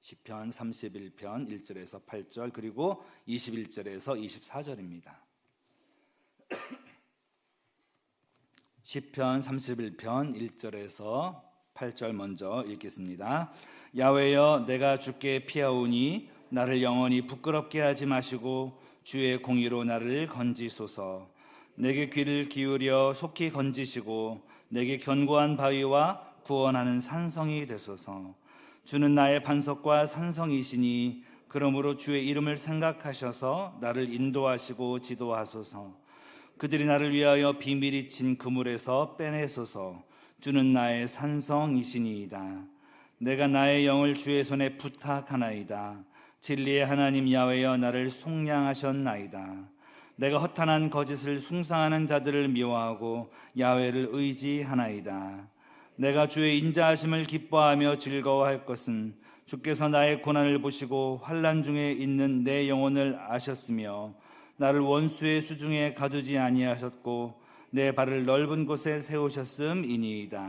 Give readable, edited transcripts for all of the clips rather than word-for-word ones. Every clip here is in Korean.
시편 31편 1절에서 8절 그리고 21절에서 24절입니다. 시편 31편 1절에서 8절 먼저 읽겠습니다. 야훼여, 내가 주께 피하오니 나를 영원히 부끄럽게 하지 마시고 주의 공의로 나를 건지소서. 내게 귀를 기울여 속히 건지시고 내게 견고한 바위와 구원하는 산성이 되소서. 주는 나의 반석과 산성이시니 그러므로 주의 이름을 생각하셔서 나를 인도하시고 지도하소서. 그들이 나를 위하여 비밀이 친 그물에서 빼내소서. 주는 나의 산성이시니이다. 내가 나의 영을 주의 손에 부탁하나이다. 진리의 하나님 야훼여, 나를 속량하셨나이다. 내가 허탄한 거짓을 숭상하는 자들을 미워하고 야훼를 의지하나이다. 내가 주의 인자하심을 기뻐하며 즐거워할 것은 주께서 나의 고난을 보시고 환난 중에 있는 내 영혼을 아셨으며 나를 원수의 수중에 가두지 아니하셨고 내 발을 넓은 곳에 세우셨음이니이다.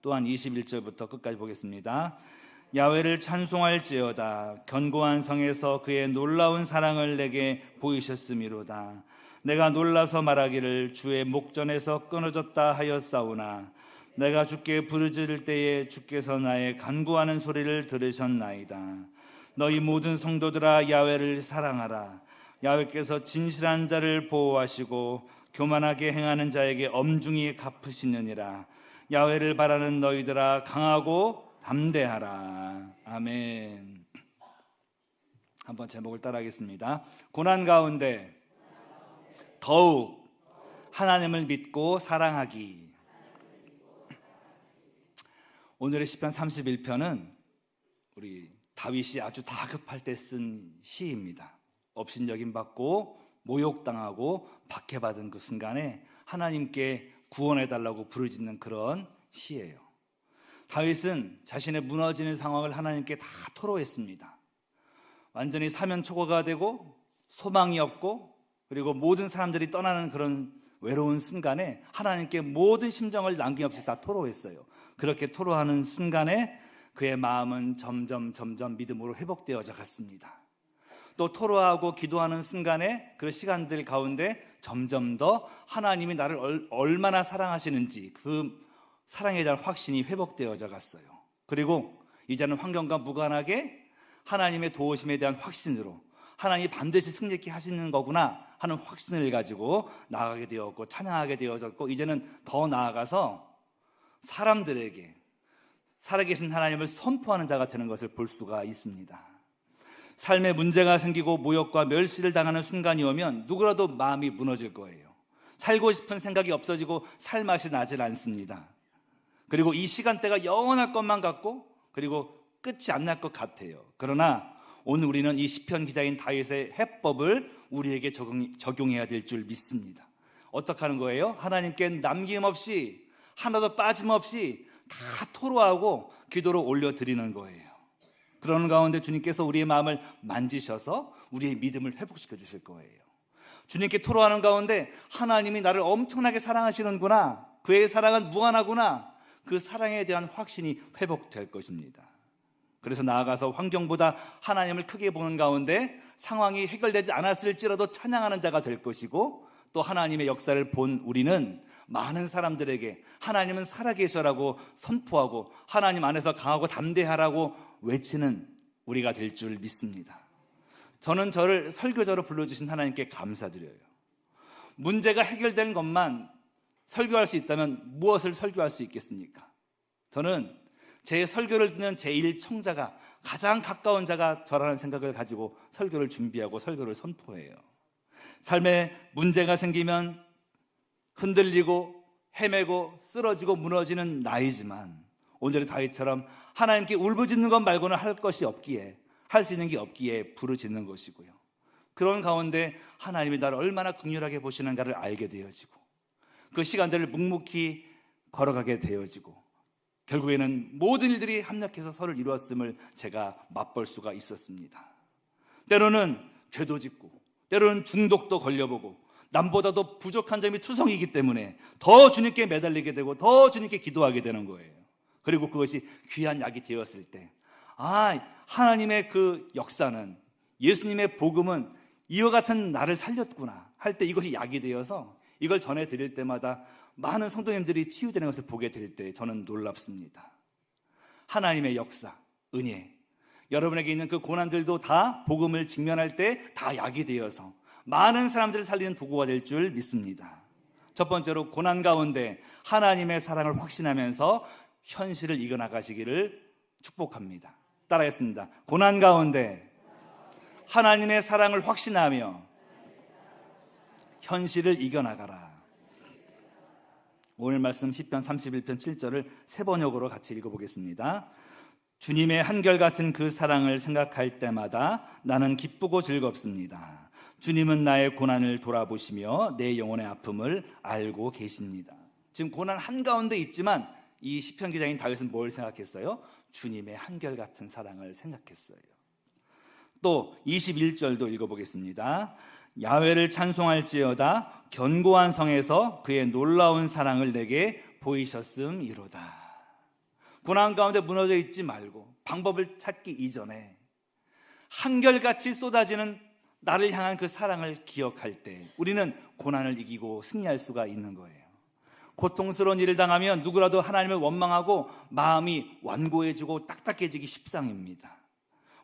또한 21절부터 끝까지 보겠습니다. 야훼를 찬송할지어다. 견고한 성에서 그의 놀라운 사랑을 내게 보이셨음이로다. 내가 놀라서 말하기를 주의 목전에서 끊어졌다 하였사오나 내가 주께 부르짖을 때에 주께서 나의 간구하는 소리를 들으셨나이다. 너희 모든 성도들아, 야훼를 사랑하라. 야훼께서 진실한 자를 보호하시고 교만하게 행하는 자에게 엄중히 갚으시느니라. 야훼를 바라는 너희들아, 강하고 담대하라. 아멘. 한번 제목을 따라하겠습니다. 고난 가운데 더욱 하나님을 믿고 사랑하기. 오늘의 시편 31편은 우리 다윗이 아주 다급할 때 쓴 시입니다. 업신여김 받고 모욕당하고 박해받은 그 순간에 하나님께 구원해달라고 부르짖는 그런 시예요. 다윗은 자신의 무너지는 상황을 하나님께 다 토로했습니다. 완전히 사면초가가 되고 소망이 없고 그리고 모든 사람들이 떠나는 그런 외로운 순간에 하나님께 모든 심정을 남김없이 다 토로했어요. 그렇게 토로하는 순간에 그의 마음은 점점 믿음으로 회복되어져 갔습니다. 또 토로하고 기도하는 순간에 그 시간들 가운데 점점 더 하나님이 나를 얼마나 사랑하시는지 그 사랑에 대한 확신이 회복되어져 갔어요. 그리고 이제는 환경과 무관하게 하나님의 도우심에 대한 확신으로 하나님이 반드시 승리케 하시는 거구나 하는 확신을 가지고 나아가게 되었고 찬양하게 되어졌고, 이제는 더 나아가서 사람들에게 살아계신 하나님을 선포하는 자가 되는 것을 볼 수가 있습니다. 삶에 문제가 생기고 모욕과 멸시를 당하는 순간이 오면 누구라도 마음이 무너질 거예요. 살고 싶은 생각이 없어지고 살 맛이 나질 않습니다. 그리고 이 시간대가 영원할 것만 같고 그리고 끝이 안 날 것 같아요. 그러나 오늘 우리는 이 시편 기자인 다윗의 해법을 우리에게 적용해야 될 줄 믿습니다. 어떻게 하는 거예요? 하나님께 남김없이 하나도 빠짐없이 다 토로하고 기도로 올려드리는 거예요. 그러는 가운데 주님께서 우리의 마음을 만지셔서 우리의 믿음을 회복시켜 주실 거예요. 주님께 토로하는 가운데 하나님이 나를 엄청나게 사랑하시는구나, 그의 사랑은 무한하구나, 그 사랑에 대한 확신이 회복될 것입니다. 그래서 나아가서 환경보다 하나님을 크게 보는 가운데 상황이 해결되지 않았을지라도 찬양하는 자가 될 것이고, 또 하나님의 역사를 본 우리는 많은 사람들에게 하나님은 살아계셔라고 선포하고 하나님 안에서 강하고 담대하라고 외치는 우리가 될 줄 믿습니다. 저는 저를 설교자로 불러주신 하나님께 감사드려요. 문제가 해결된 것만 설교할 수 있다면 무엇을 설교할 수 있겠습니까? 저는 제 설교를 듣는 제1청자가 가장 가까운 자가 저라는 생각을 가지고 설교를 준비하고 설교를 선포해요. 삶에 문제가 생기면 흔들리고 헤매고 쓰러지고 무너지는 나이지만 오늘의 다윗처럼 하나님께 울부짖는 것 말고는 할 것이 없기에, 할 수 있는 게 없기에 부르짖는 것이고요. 그런 가운데 하나님이 나를 얼마나 긍휼하게 보시는가를 알게 되어지고 그 시간들을 묵묵히 걸어가게 되어지고 결국에는 모든 일들이 합력해서 서로를 이루었음을 제가 맛볼 수가 있었습니다. 때로는 죄도 짓고 때로는 중독도 걸려보고 남보다도 부족한 점이 투성이기 때문에 더 주님께 매달리게 되고 더 주님께 기도하게 되는 거예요. 그리고 그것이 귀한 약이 되었을 때 하나님의 그 역사는, 예수님의 복음은 이와 같은 나를 살렸구나 할 때 이것이 약이 되어서 이걸 전해드릴 때마다 많은 성도님들이 치유되는 것을 보게 될 때 저는 놀랍습니다. 하나님의 역사, 은혜, 여러분에게 있는 그 고난들도 다 복음을 직면할 때 다 약이 되어서 많은 사람들을 살리는 도구가 될 줄 믿습니다. 첫 번째로, 고난 가운데 하나님의 사랑을 확신하면서 현실을 이겨나가시기를 축복합니다. 따라하겠습니다. 고난 가운데 하나님의 사랑을 확신하며 현실을 이겨나가라. 오늘 말씀 시편 31편 7절을 세 번역으로 같이 읽어보겠습니다. 주님의 한결같은 그 사랑을 생각할 때마다 나는 기쁘고 즐겁습니다. 주님은 나의 고난을 돌아보시며 내 영혼의 아픔을 알고 계십니다. 지금 고난 한가운데 있지만 이 시편 기자인 다윗은 뭘 생각했어요? 주님의 한결같은 사랑을 생각했어요. 또 21절도 읽어보겠습니다. 야훼를 찬송할지어다 견고한 성에서 그의 놀라운 사랑을 내게 보이셨음이로다. 고난 가운데 무너져 있지 말고 방법을 찾기 이전에 한결같이 쏟아지는 나를 향한 그 사랑을 기억할 때 우리는 고난을 이기고 승리할 수가 있는 거예요. 고통스러운 일을 당하면 누구라도 하나님을 원망하고 마음이 완고해지고 딱딱해지기 십상입니다.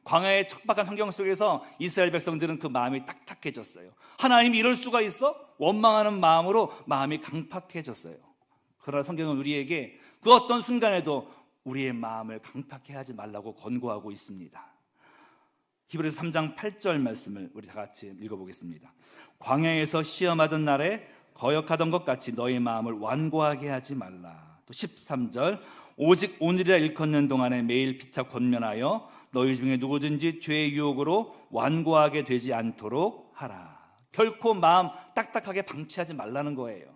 광야의 척박한 환경 속에서 이스라엘 백성들은 그 마음이 딱딱해졌어요. 하나님이 이럴 수가 있어? 원망하는 마음으로 마음이 강팍해졌어요. 그러나 성경은 우리에게 그 어떤 순간에도 우리의 마음을 강팍해 하지 말라고 권고하고 있습니다. 히브리서 3장 8절 말씀을 우리 다 같이 읽어보겠습니다. 광야에서 시험하던 날에 거역하던 것 같이 너희 마음을 완고하게 하지 말라. 또 13절, 오직 오늘이라 일컫는 동안에 매일 피차 권면하여 너희 중에 누구든지 죄의 유혹으로 완고하게 되지 않도록 하라. 결코 마음 딱딱하게 방치하지 말라는 거예요.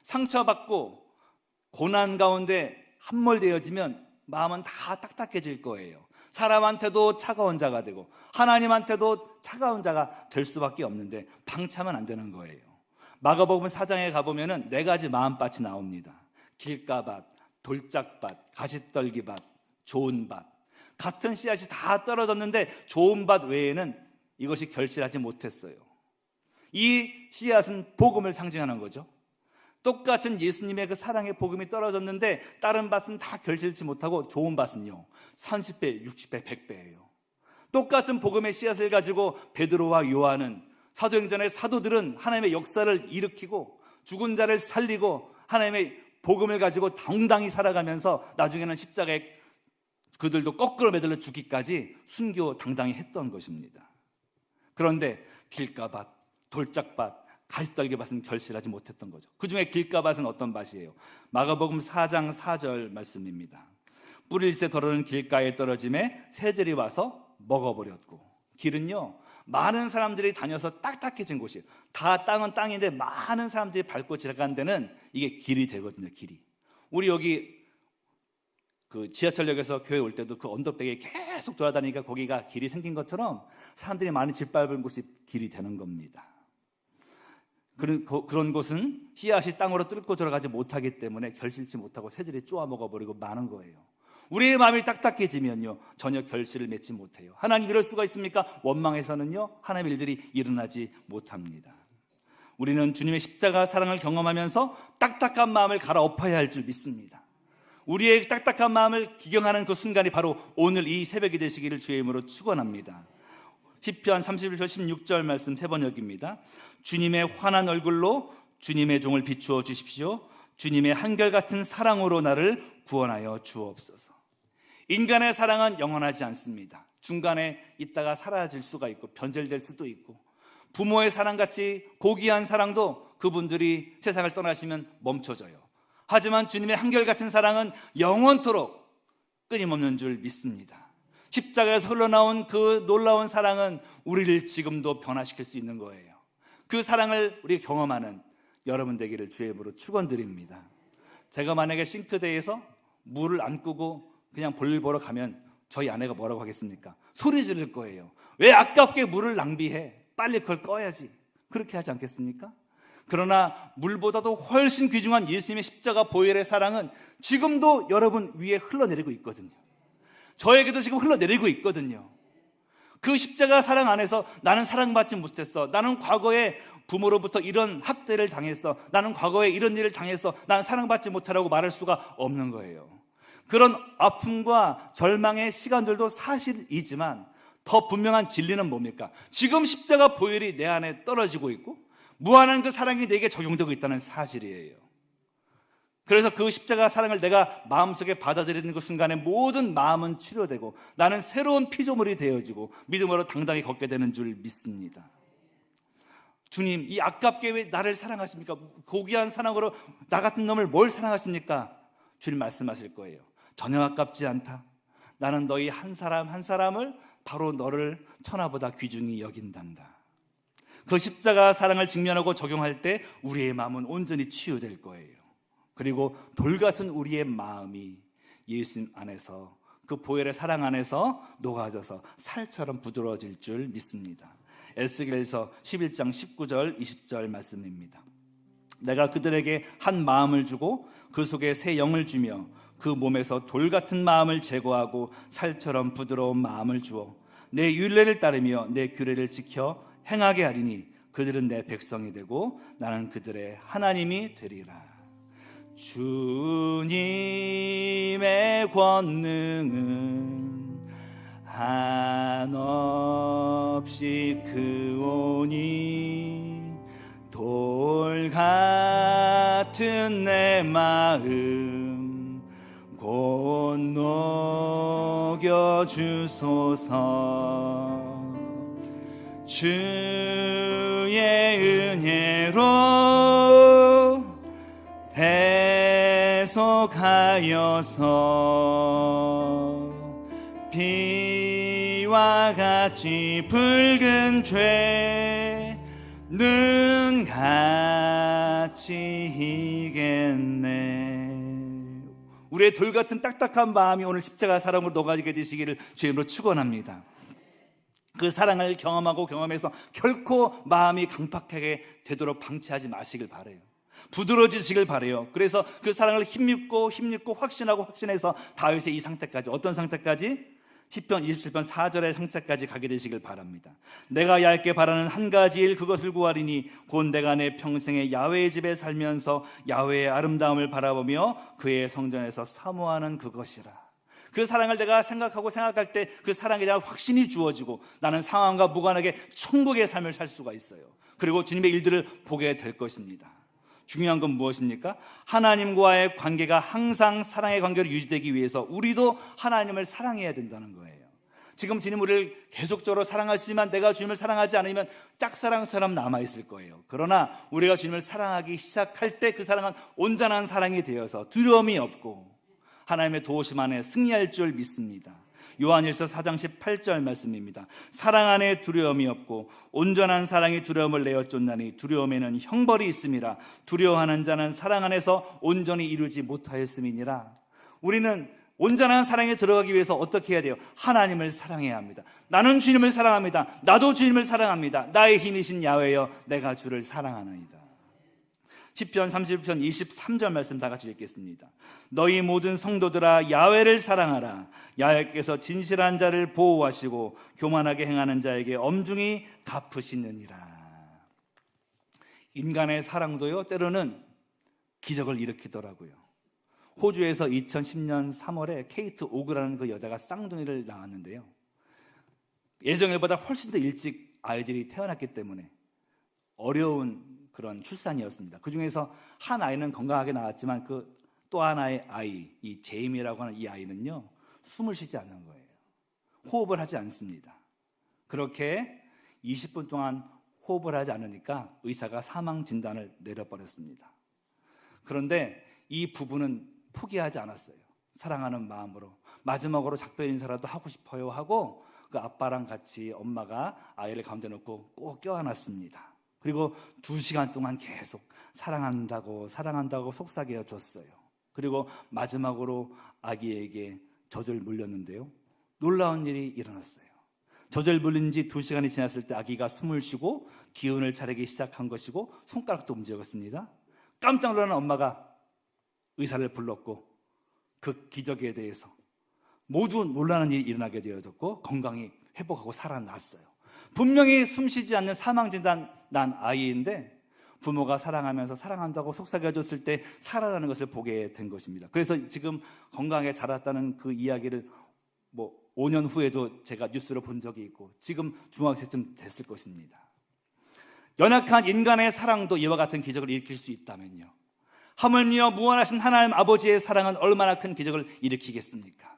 상처받고 고난 가운데 함몰되어지면 마음은 다 딱딱해질 거예요. 사람한테도 차가운 자가 되고 하나님한테도 차가운 자가 될 수밖에 없는데 방치하면 안 되는 거예요. 마가복음 4장에 가보면 네 가지 마음밭이 나옵니다. 길가밭, 돌짝밭, 가시떨기밭, 좋은 밭. 같은 씨앗이 다 떨어졌는데 좋은 밭 외에는 이것이 결실하지 못했어요. 이 씨앗은 복음을 상징하는 거죠. 똑같은 예수님의 그 사랑의 복음이 떨어졌는데 다른 밭은 다 결실치 못하고 좋은 밭은요 30배, 60배, 100배예요. 똑같은 복음의 씨앗을 가지고 베드로와 요한은, 사도행전의 사도들은 하나님의 역사를 일으키고 죽은 자를 살리고 하나님의 복음을 가지고 당당히 살아가면서 나중에는 십자가에 그들도 거꾸로 매달려 죽기까지 순교 당당히 했던 것입니다. 그런데 길가밭, 돌짝밭, 가시떨기밭은 결실하지 못했던 거죠. 그 중에 길가밭은 어떤 밭이에요? 마가복음 4장 4절 말씀입니다. 뿌릴새 더러는 길가에 떨어짐에 새들이 와서 먹어버렸고. 길은요 많은 사람들이 다녀서 딱딱해진 곳이에요. 다 땅은 땅인데 많은 사람들이 밟고 지나간 데는 이게 길이 되거든요. 길이. 우리 여기 그 지하철역에서 교회 올 때도 그 언덕배기에 계속 돌아다니니까 거기가 길이 생긴 것처럼 사람들이 많이 짓밟은 곳이 길이 되는 겁니다. 그런 곳은 씨앗이 땅으로 뚫고 들어가지 못하기 때문에 결실치 못하고 새들이 쪼아 먹어버리고 마는 거예요. 우리의 마음이 딱딱해지면요 전혀 결실을 맺지 못해요. 하나님 이럴 수가 있습니까? 원망해서는요 하나님의 일들이 일어나지 못합니다. 우리는 주님의 십자가 사랑을 경험하면서 딱딱한 마음을 갈아엎어야 할 줄 믿습니다. 우리의 딱딱한 마음을 기경하는 그 순간이 바로 오늘 이 새벽이 되시기를 주의 이름으로 축원합니다. 시편 31편 16절 말씀 세 번역입니다. 주님의 환한 얼굴로 주님의 종을 비추어 주십시오. 주님의 한결같은 사랑으로 나를 구원하여 주옵소서. 인간의 사랑은 영원하지 않습니다. 중간에 있다가 사라질 수가 있고 변절될 수도 있고, 부모의 사랑같이 고귀한 사랑도 그분들이 세상을 떠나시면 멈춰져요. 하지만 주님의 한결같은 사랑은 영원토록 끊임없는 줄 믿습니다. 십자가에서 흘러나온 그 놀라운 사랑은 우리를 지금도 변화시킬 수 있는 거예요. 그 사랑을 우리가 경험하는 여러분 되기를 주의 이름으로 축원드립니다. 제가 만약에 싱크대에서 물을 안 끄고 그냥 볼일 보러 가면 저희 아내가 뭐라고 하겠습니까? 소리 지를 거예요. 왜 아깝게 물을 낭비해? 빨리 그걸 꺼야지. 그렇게 하지 않겠습니까? 그러나 물보다도 훨씬 귀중한 예수님의 십자가 보혈의 사랑은 지금도 여러분 위에 흘러내리고 있거든요. 저에게도 지금 흘러내리고 있거든요. 그 십자가 사랑 안에서 나는 사랑받지 못했어, 나는 과거에 부모로부터 이런 학대를 당했어, 나는 과거에 이런 일을 당했어, 나는 사랑받지 못하라고 말할 수가 없는 거예요. 그런 아픔과 절망의 시간들도 사실이지만 더 분명한 진리는 뭡니까? 지금 십자가 보혈이 내 안에 떨어지고 있고 무한한 그 사랑이 내게 적용되고 있다는 사실이에요. 그래서 그 십자가 사랑을 내가 마음속에 받아들이는 그 순간에 모든 마음은 치료되고 나는 새로운 피조물이 되어지고 믿음으로 당당히 걷게 되는 줄 믿습니다. 주님, 이 아깝게 왜 나를 사랑하십니까? 고귀한 사랑으로 나 같은 놈을 뭘 사랑하십니까? 주님 말씀하실 거예요. 전혀 아깝지 않다. 나는 너희 한 사람 한 사람을 바로 너를 천하보다 귀중히 여긴단다. 그 십자가 사랑을 직면하고 적용할 때 우리의 마음은 온전히 치유될 거예요. 그리고 돌같은 우리의 마음이 예수님 안에서, 그 보혈의 사랑 안에서 녹아져서 살처럼 부드러워질 줄 믿습니다. 에스겔서 11장 19절 20절 말씀입니다. 내가 그들에게 한 마음을 주고 그 속에 새 영을 주며 그 몸에서 돌같은 마음을 제거하고 살처럼 부드러운 마음을 주어 내 율례를 따르며 내 규례를 지켜 행하게 하리니 그들은 내 백성이 되고 나는 그들의 하나님이 되리라. 주님의 권능은 한없이 크오니 돌 같은 내 마음 곧 녹여주소서. 주의 은혜로 대속하여서 비와 같이 붉은 죄는 같이 이겠네. 우리의 돌같은 딱딱한 마음이 오늘 십자가 사랑으로 녹아지게 되시기를 주님으로 축원합니다. 그 사랑을 경험하고 경험해서 결코 마음이 강팍하게 되도록 방치하지 마시길 바라요. 부드러워지시길 바라요. 그래서 그 사랑을 힘입고 확신하고 확신해서 다윗의 이 상태까지, 어떤 상태까지? 시편 27편 4절의 상태까지 가게 되시길 바랍니다. 내가 얇게 바라는 한 가지 일 그것을 구하리니 곧 내가 내 평생에 야훼의 집에 살면서 야훼의 아름다움을 바라보며 그의 성전에서 사모하는 그것이라. 그 사랑을 내가 생각할 때 그 사랑에 대한 확신이 주어지고 나는 상황과 무관하게 천국의 삶을 살 수가 있어요. 그리고 주님의 일들을 보게 될 것입니다. 중요한 건 무엇입니까? 하나님과의 관계가 항상 사랑의 관계로 유지되기 위해서 우리도 하나님을 사랑해야 된다는 거예요. 지금 주님 우리를 계속적으로 사랑하시지만 내가 주님을 사랑하지 않으면 짝사랑처럼 남아있을 거예요. 그러나 우리가 주님을 사랑하기 시작할 때 그 사랑은 온전한 사랑이 되어서 두려움이 없고 하나님의 도우심 안에 승리할 줄 믿습니다. 요한일서 4장 18절 말씀입니다. 사랑 안에 두려움이 없고 온전한 사랑이 두려움을 내어 쫓나니 두려움에는 형벌이 있음이라. 두려워하는 자는 사랑 안에서 온전히 이루지 못하였음이니라. 우리는 온전한 사랑에 들어가기 위해서 어떻게 해야 돼요? 하나님을 사랑해야 합니다. 나는 주님을 사랑합니다. 나도 주님을 사랑합니다. 나의 힘이신 야훼여 내가 주를 사랑하나이다. 시편 31편 23절 말씀 다 같이 읽겠습니다. 너희 모든 성도들아 야훼를 사랑하라. 야훼께서 진실한 자를 보호하시고 교만하게 행하는 자에게 엄중히 갚으시느니라. 인간의 사랑도요 때로는 기적을 일으키더라고요. 호주에서 2010년 3월에 케이트 오그라는 그 여자가 쌍둥이를 낳았는데요, 예정일보다 훨씬 더 일찍 아이들이 태어났기 때문에 어려운 그런 출산이었습니다. 그 중에서 한 아이는 건강하게 나왔지만 그 또 하나의 아이, 이 제임이라고 하는 이 아이는요 숨을 쉬지 않는 거예요. 호흡을 하지 않습니다. 그렇게 20분 동안 호흡을 하지 않으니까 의사가 사망 진단을 내려버렸습니다. 그런데 이 부부는 포기하지 않았어요. 사랑하는 마음으로 마지막으로 작별 인사라도 하고 싶어요 하고 그 아빠랑 같이 엄마가 아이를 가운데 놓고 꼭 껴안았습니다. 그리고 2시간 동안 계속 사랑한다고 속삭여 줬어요. 그리고 마지막으로 아기에게 젖을 물렸는데요, 놀라운 일이 일어났어요. 젖을 물린 지 2시간이 지났을 때 아기가 숨을 쉬고 기운을 차리기 시작한 것이고 손가락도 움직였습니다. 깜짝 놀라는 엄마가 의사를 불렀고 그 기적에 대해서 모두 놀라는 일이 일어나게 되어졌고 건강이 회복하고 살아났어요. 분명히 숨쉬지 않는 사망진단 난 아이인데 부모가 사랑하면서 사랑한다고 속삭여줬을 때 살아나는 것을 보게 된 것입니다. 그래서 지금 건강하게 자랐다는 그 이야기를 5년 후에도 제가 뉴스로 본 적이 있고 지금 중학생쯤 됐을 것입니다. 연약한 인간의 사랑도 이와 같은 기적을 일으킬 수 있다면요, 하물며 무한하신 하나님 아버지의 사랑은 얼마나 큰 기적을 일으키겠습니까?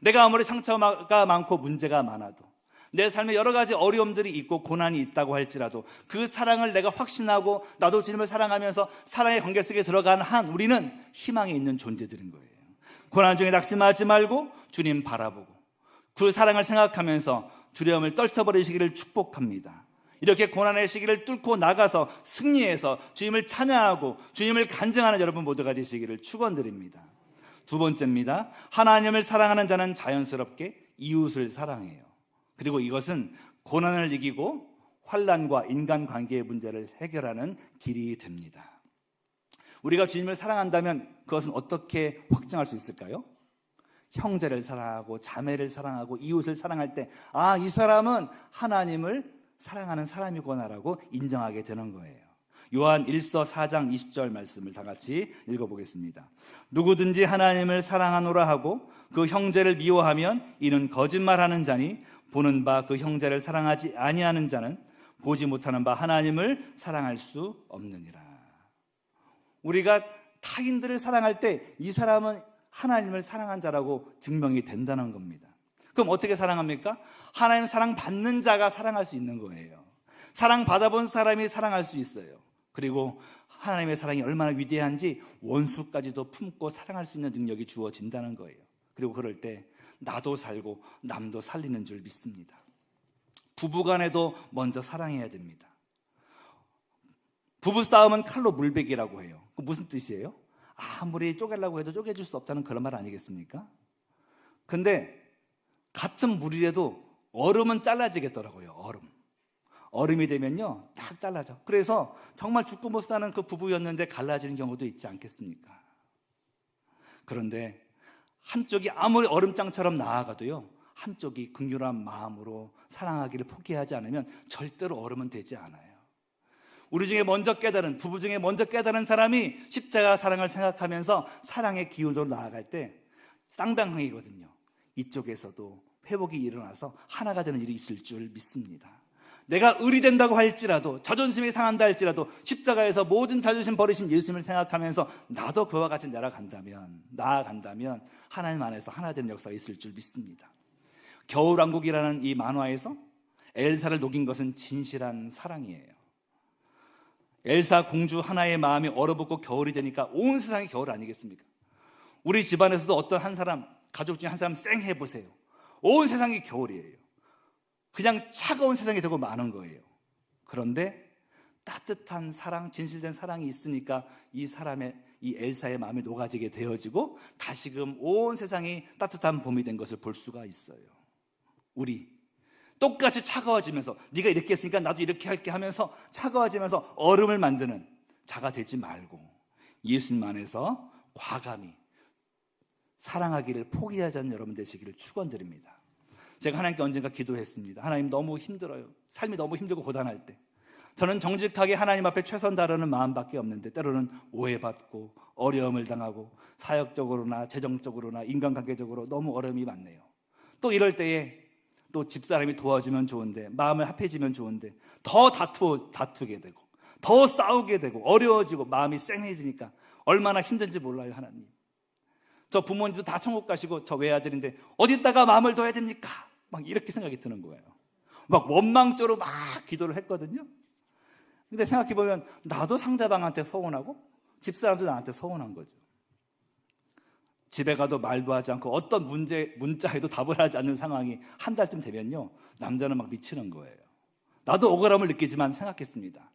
내가 아무리 상처가 많고 문제가 많아도, 내 삶에 여러 가지 어려움들이 있고 고난이 있다고 할지라도 그 사랑을 내가 확신하고 나도 주님을 사랑하면서 사랑의 관계 속에 들어간 한 우리는 희망이 있는 존재들인 거예요. 고난 중에 낙심하지 말고 주님 바라보고 그 사랑을 생각하면서 두려움을 떨쳐버리시기를 축복합니다. 이렇게 고난의 시기를 뚫고 나가서 승리해서 주님을 찬양하고 주님을 간증하는 여러분 모두가 되시기를 축원드립니다. 두 번째입니다. 하나님을 사랑하는 자는 자연스럽게 이웃을 사랑해요. 그리고 이것은 고난을 이기고 환난과 인간관계의 문제를 해결하는 길이 됩니다. 우리가 주님을 사랑한다면 그것은 어떻게 확증할 수 있을까요? 형제를 사랑하고 자매를 사랑하고 이웃을 사랑할 때 이 사람은 하나님을 사랑하는 사람이구나라고 인정하게 되는 거예요. 요한 1서 4장 20절 말씀을 다 같이 읽어보겠습니다. 누구든지 하나님을 사랑하노라 하고 그 형제를 미워하면 이는 거짓말하는 자니 보는 바 그 형제를 사랑하지 아니하는 자는 보지 못하는 바 하나님을 사랑할 수 없느니라. 우리가 타인들을 사랑할 때 이 사람은 하나님을 사랑한 자라고 증명이 된다는 겁니다. 그럼 어떻게 사랑합니까? 하나님 사랑받는 자가 사랑할 수 있는 거예요. 사랑받아본 사람이 사랑할 수 있어요. 그리고 하나님의 사랑이 얼마나 위대한지 원수까지도 품고 사랑할 수 있는 능력이 주어진다는 거예요. 그리고 그럴 때 나도 살고 남도 살리는 줄 믿습니다. 부부간에도 먼저 사랑해야 됩니다. 부부싸움은 칼로 물베기라고 해요. 그 무슨 뜻이에요? 아무리 쪼개려고 해도 쪼개줄 수 없다는 그런 말 아니겠습니까? 근데 같은 물이라도 얼음은 잘라지겠더라고요. 얼음이 되면요 딱 잘라져. 그래서 정말 죽고 못 사는 그 부부였는데 갈라지는 경우도 있지 않겠습니까? 그런데 한쪽이 아무리 얼음장처럼 나아가도요 한쪽이 긍휼한 마음으로 사랑하기를 포기하지 않으면 절대로 얼음은 되지 않아요. 우리 중에 먼저 깨달은, 부부 중에 먼저 깨달은 사람이 십자가 사랑을 생각하면서 사랑의 기운으로 나아갈 때 쌍방향이거든요. 이쪽에서도 회복이 일어나서 하나가 되는 일이 있을 줄 믿습니다. 내가 의리 된다고 할지라도, 자존심이 상한다 할지라도 십자가에서 모든 자존심 버리신 예수님을 생각하면서 나도 그와 같이 나아간다면 하나님 안에서 하나 되는 역사가 있을 줄 믿습니다. 겨울왕국이라는 이 만화에서 엘사를 녹인 것은 진실한 사랑이에요. 엘사 공주 하나의 마음이 얼어붙고 겨울이 되니까 온 세상이 겨울 아니겠습니까? 우리 집안에서도 어떤 한 사람, 가족 중에 한 사람 쌩 해보세요. 온 세상이 겨울이에요. 그냥 차가운 세상이 되고 마는 거예요. 그런데 따뜻한 사랑, 진실된 사랑이 있으니까 이 엘사의 마음이 녹아지게 되어지고 다시금 온 세상이 따뜻한 봄이 된 것을 볼 수가 있어요. 우리 똑같이 차가워지면서 네가 이렇게 했으니까 나도 이렇게 할게 하면서 차가워지면서 얼음을 만드는 자가 되지 말고 예수님 안에서 과감히 사랑하기를 포기하지 않는 여러분 되시기를 축원드립니다. 제가 하나님께 언젠가 기도했습니다. 하나님 너무 힘들어요. 삶이 너무 힘들고 고단할 때 저는 정직하게 하나님 앞에 최선 다하는 마음밖에 없는데 때로는 오해받고 어려움을 당하고 사역적으로나 재정적으로나 인간관계적으로 너무 어려움이 많네요. 또 이럴 때에 또 집사람이 도와주면 좋은데 마음을 합해지면 좋은데 더 다투게 되고 더 싸우게 되고 어려워지고 마음이 쌩해지니까 얼마나 힘든지 몰라요. 하나님, 저 부모님도 다 천국 가시고 저 외아들인데 어디다가 마음을 둬야 됩니까? 막 이렇게 생각이 드는 거예요. 막 원망적으로 막 기도를 했거든요. 근데 생각해보면 나도 상대방한테 서운하고 집사람도 나한테 서운한 거죠. 집에 가도 말도 하지 않고 어떤 문자에도 답을 하지 않는 상황이 한 달쯤 되면요 남자는 막 미치는 거예요. 나도 억울함을 느끼지만 생각했습니다.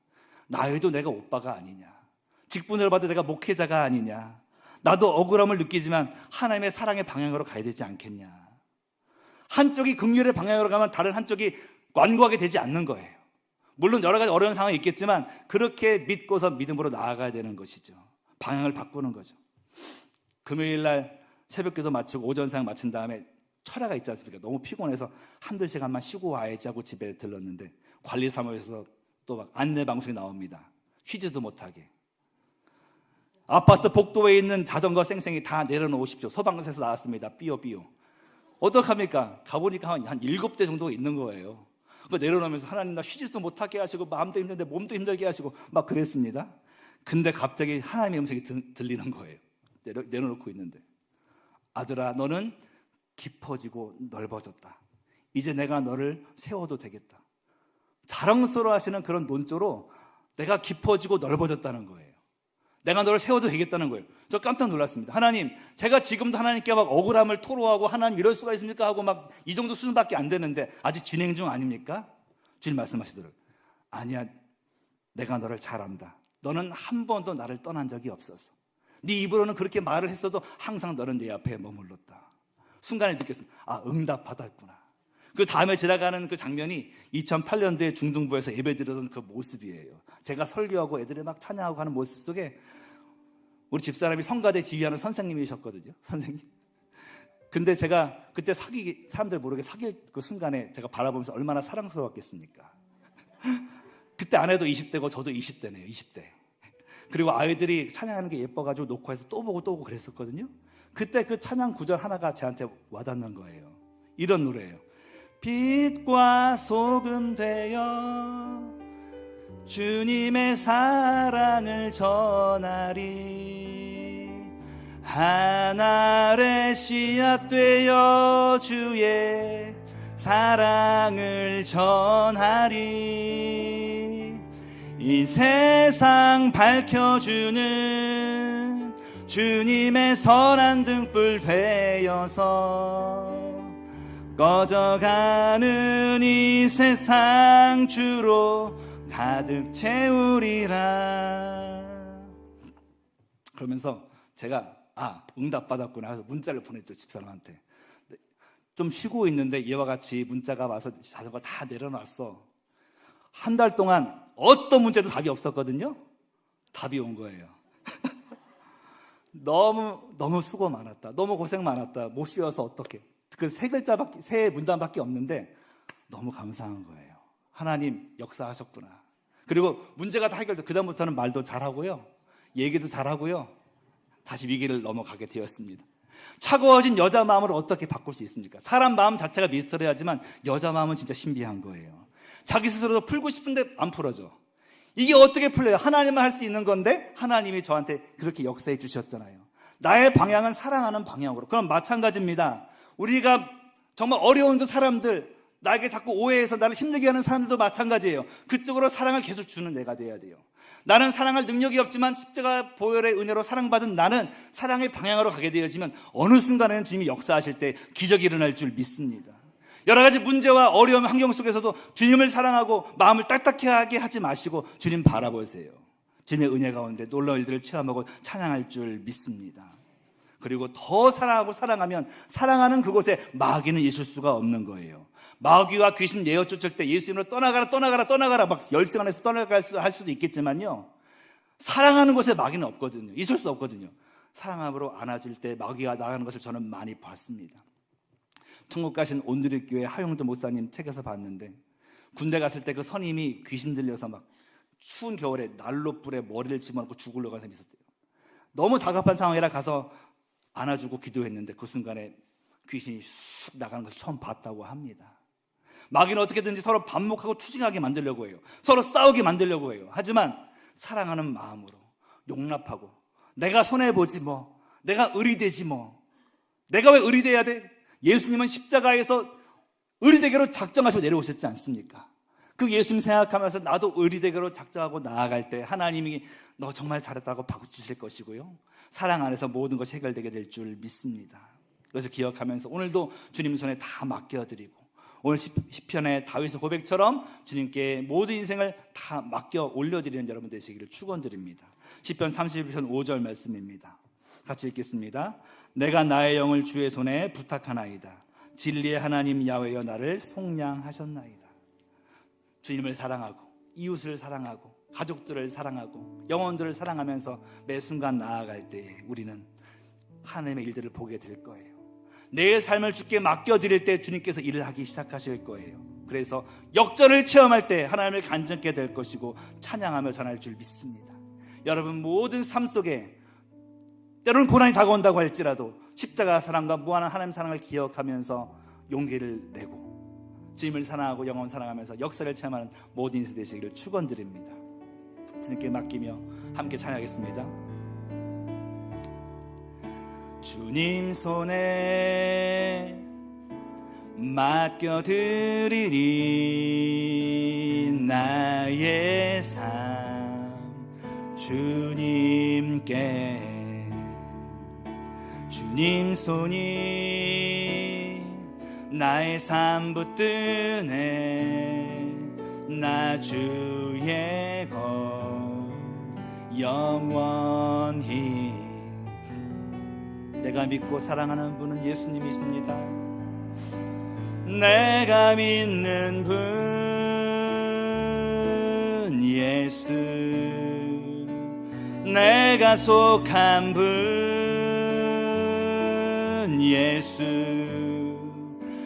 나에도 내가 오빠가 아니냐, 직분을 받아 내가 목회자가 아니냐, 나도 억울함을 느끼지만 하나님의 사랑의 방향으로 가야 되지 않겠냐. 한쪽이 긍휼의 방향으로 가면 다른 한쪽이 완고하게 되지 않는 거예요. 물론 여러 가지 어려운 상황이 있겠지만 그렇게 믿고서 믿음으로 나아가야 되는 것이죠. 방향을 바꾸는 거죠. 금요일 날 새벽기도 마치고 오전 사역 마친 다음에 철야가 있지 않습니까? 너무 피곤해서 한두 시간만 쉬고 와야지 하고 집에 들렀는데 관리사무소에서 또 막 안내 방송이 나옵니다. 쉬지도 못하게. 아파트 복도에 있는 자전거 쌩쌩이 다 내려놓으십시오. 소방서에서 나왔습니다. 삐요삐요. 어떡합니까? 가보니까 한 7대 정도 있는 거예요. 그거 내려놓으면서 하나님 나 쉬지도 못하게 하시고 마음도 힘든데 몸도 힘들게 하시고 막 그랬습니다. 근데 갑자기 하나님의 음성이 들리는 거예요. 내려놓고 있는데 아들아 너는 깊어지고 넓어졌다. 이제 내가 너를 세워도 되겠다. 자랑스러워 하시는 그런 논조로 내가 깊어지고 넓어졌다는 거예요. 내가 너를 세워도 되겠다는 거예요. 저 깜짝 놀랐습니다. 하나님, 제가 지금도 하나님께 막 억울함을 토로하고 하나님 이럴 수가 있습니까? 하고 막 이 정도 수준밖에 안 되는데 아직 진행 중 아닙니까? 주님 말씀하시더라고요. 아니야, 내가 너를 잘 안다. 너는 한 번도 나를 떠난 적이 없었어. 네 입으로는 그렇게 말을 했어도 항상 너는 내 앞에 머물렀다. 순간에 느꼈습니다. 아, 응답받았구나. 그 다음에 지나가는 그 장면이 2008년도에 중등부에서 예배드리던 그 모습이에요. 제가 설교하고 애들이 막 찬양하고 하는 모습 속에 우리 집사람이 성가대 지휘하는 선생님이셨거든요. 선생님. 근데 제가 그때 사람들 모르게 사귈 그 순간에 제가 바라보면서 얼마나 사랑스러웠겠습니까? 그때 아내도 20대고 저도 20대네요. 20대. 그리고 아이들이 찬양하는 게 예뻐가지고 녹화해서 또 보고 그랬었거든요. 그때 그 찬양 구절 하나가 저한테 와닿는 거예요. 이런 노래예요. 빛과 소금 되어 주님의 사랑을 전하리. 한 알의 씨앗 되어 주의 사랑을 전하리. 이 세상 밝혀주는 주님의 선한 등불 되어서 꺼져가는 이 세상 주로 가득 채우리라. 그러면서 제가 응답받았구나 해서 문자를 보냈죠. 집사람한테. 좀 쉬고 있는데 이와 같이 문자가 와서 자전거 다 내려놨어. 한 달 동안 어떤 문제도 답이 없었거든요. 답이 온 거예요. 너무 수고 많았다. 너무 고생 많았다. 못 쉬어서 어떡해. 그 세 문단밖에 없는데 너무 감사한 거예요. 하나님 역사하셨구나. 그리고 문제가 다 해결돼. 그다음부터는 말도 잘하고요. 얘기도 잘하고요. 다시 위기를 넘어가게 되었습니다. 차가워진 여자 마음을 어떻게 바꿀 수 있습니까? 사람 마음 자체가 미스터리하지만 여자 마음은 진짜 신비한 거예요. 자기 스스로도 풀고 싶은데 안 풀어져. 이게 어떻게 풀려요? 하나님만 할 수 있는 건데 하나님이 저한테 그렇게 역사해 주셨잖아요. 나의 방향은 사랑하는 방향으로. 그럼 마찬가지입니다. 우리가 정말 어려운 그 사람들, 나에게 자꾸 오해해서 나를 힘들게 하는 사람들도 마찬가지예요. 그쪽으로 사랑을 계속 주는 내가 돼야 돼요. 나는 사랑할 능력이 없지만 십자가 보혈의 은혜로 사랑받은 나는 사랑의 방향으로 가게 되어지면 어느 순간에는 주님이 역사하실 때 기적이 일어날 줄 믿습니다. 여러 가지 문제와 어려움 환경 속에서도 주님을 사랑하고 마음을 딱딱하게 하지 마시고 주님 바라보세요. 주님의 은혜 가운데 놀라운 일들을 체험하고 찬양할 줄 믿습니다. 그리고 더 사랑하고 사랑하면 사랑하는 그곳에 마귀는 있을 수가 없는 거예요. 마귀와 귀신 내어 쫓을 때 예수님으로 떠나가라 막 10시간에서 떠나갈 할 수도 있겠지만요, 사랑하는 곳에 마귀는 없거든요. 있을 수 없거든요. 사랑함으로 안아줄 때 마귀가 나가는 것을 저는 많이 봤습니다. 천국 가신 온누리교회 하용조 목사님 책에서 봤는데, 군대 갔을 때 그 선임이 귀신 들려서 막 추운 겨울에 난로불에 머리를 집어넣고 죽으려고 하는 사람이 있었대요. 너무 다급한 상황이라 가서 안아주고 기도했는데 그 순간에 귀신이 쑥 나가는 것을 처음 봤다고 합니다. 마귀는 어떻게든지 서로 반목하고 투쟁하게 만들려고 해요. 서로 싸우게 만들려고 해요. 하지만 사랑하는 마음으로 용납하고, 내가 손해보지 뭐, 내가 의리되지 뭐, 내가 왜 의리돼야 돼? 예수님은 십자가에서 의리되게로 작정하시고 내려오셨지 않습니까? 그 예수님 생각하면서 나도 의리되게로 작정하고 나아갈 때 하나님이 너 정말 잘했다고 바꿔주실 것이고요, 사랑 안에서 모든 것이 해결되게 될 줄 믿습니다. 그래서 기억하면서 오늘도 주님 손에 다 맡겨드리고, 오늘 시편의 다윗의 고백처럼 주님께 모든 인생을 다 맡겨 올려드리는 여러분 되시기를 축원드립니다. 시편 31편 5절 말씀입니다. 같이 읽겠습니다. 내가 나의 영을 주의 손에 부탁하나이다. 진리의 하나님 야훼여 나를 속량하셨나이다. 주님을 사랑하고 이웃을 사랑하고 가족들을 사랑하고 영혼들을 사랑하면서 매 순간 나아갈 때 우리는 하나님의 일들을 보게 될 거예요. 내 삶을 주께 맡겨드릴 때 주님께서 일을 하기 시작하실 거예요. 그래서 역전을 체험할 때 하나님을 간증하게 될 것이고 찬양하며 전할 줄 믿습니다. 여러분 모든 삶 속에 때로는 고난이 다가온다고 할지라도 십자가 사랑과 무한한 하나님 사랑을 기억하면서 용기를 내고 주님을 사랑하고 영원 사랑하면서 역사를 체험하는 모든 인생 되시기를 축원드립니다. 주님께 맡기며 함께 찬양하겠습니다. 주님 손에 맡겨드리리 나의 삶 주님께. 주님 손이 나의 삶 붙드네 나 주의 것 영원히. 내가 믿고 사랑하는 분은 예수님이십니다. 내가 믿는 분 예수, 내가 속한 분 예수,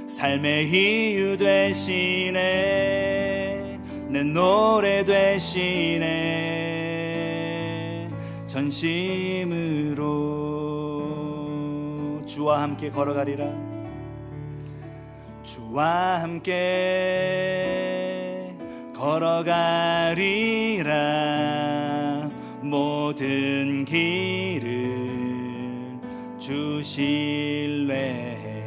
삶의 이유 되시네 내 노래 되시네 전심으로. 주와 함께 걸어가리라. 주와 함께 걸어가리라. 모든 길을 주 신뢰해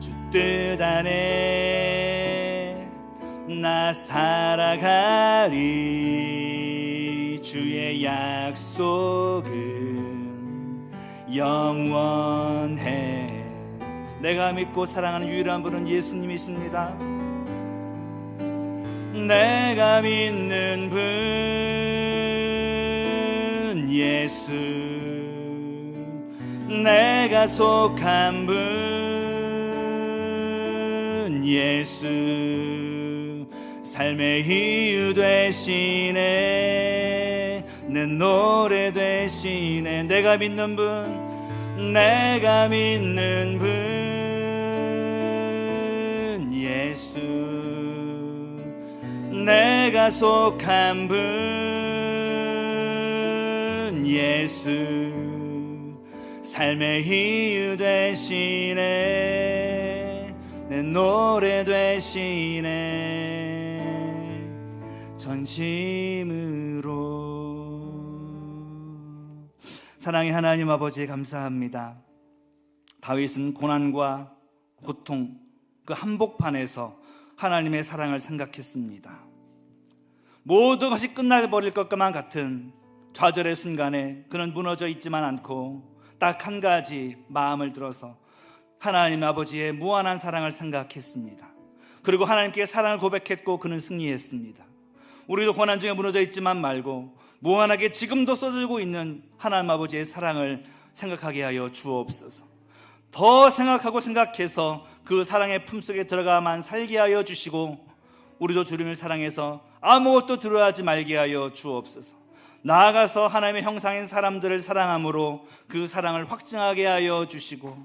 주 뜻 안에 나 살아가리. 주의 약속은 영원해. 내가 믿고 사랑하는 유일한 분은 예수님이십니다. 내가 믿는 분 예수, 내가 속한 분 예수, 삶의 이유 되시네 내 노래 되시네. 내가 믿는 분, 내가 믿는 분 예수, 내가 속한 분 예수, 삶의 이유 되시네 내 노래 되시네 전심으로. 사랑의 하나님 아버지 감사합니다. 다윗은 고난과 고통 그 한복판에서 하나님의 사랑을 생각했습니다. 모든 것이 끝나버릴 것만 같은 좌절의 순간에 그는 무너져 있지만 않고 딱 한 가지 마음을 들어서 하나님 아버지의 무한한 사랑을 생각했습니다. 그리고 하나님께 사랑을 고백했고 그는 승리했습니다. 우리도 고난 중에 무너져 있지만 말고 무한하게 지금도 쏟아지고 있는 하나님 아버지의 사랑을 생각하게 하여 주옵소서. 더 생각하고 생각해서 그 사랑의 품속에 들어가만 살게 하여 주시고 우리도 주님을 사랑해서 아무것도 두려워하지 말게 하여 주옵소서. 나아가서 하나님의 형상인 사람들을 사랑함으로 그 사랑을 확증하게 하여 주시고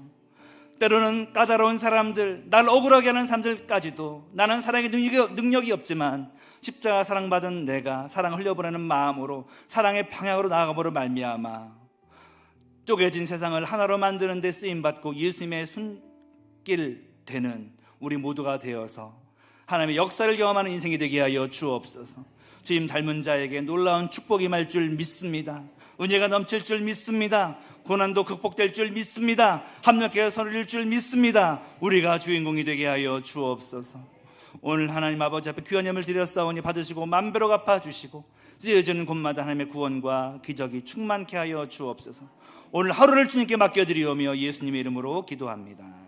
때로는 까다로운 사람들, 날 억울하게 하는 사람들까지도 나는 사랑의 능력이 없지만 십자가 사랑받은 내가 사랑을 흘려보내는 마음으로 사랑의 방향으로 나아가므로 말미암아 쪼개진 세상을 하나로 만드는 데 쓰임받고 예수님의 손길 되는 우리 모두가 되어서 하나님의 역사를 경험하는 인생이 되게 하여 주옵소서. 주님 닮은 자에게 놀라운 축복이 임할 줄 믿습니다. 은혜가 넘칠 줄 믿습니다. 고난도 극복될 줄 믿습니다. 합력해서 서릴 줄 믿습니다. 우리가 주인공이 되게 하여 주옵소서. 오늘 하나님 아버지 앞에 귀한 예물 드렸사오니 받으시고 만배로 갚아주시고 쓰여지는 곳마다 하나님의 구원과 기적이 충만케 하여 주옵소서. 오늘 하루를 주님께 맡겨드리오며 예수님의 이름으로 기도합니다.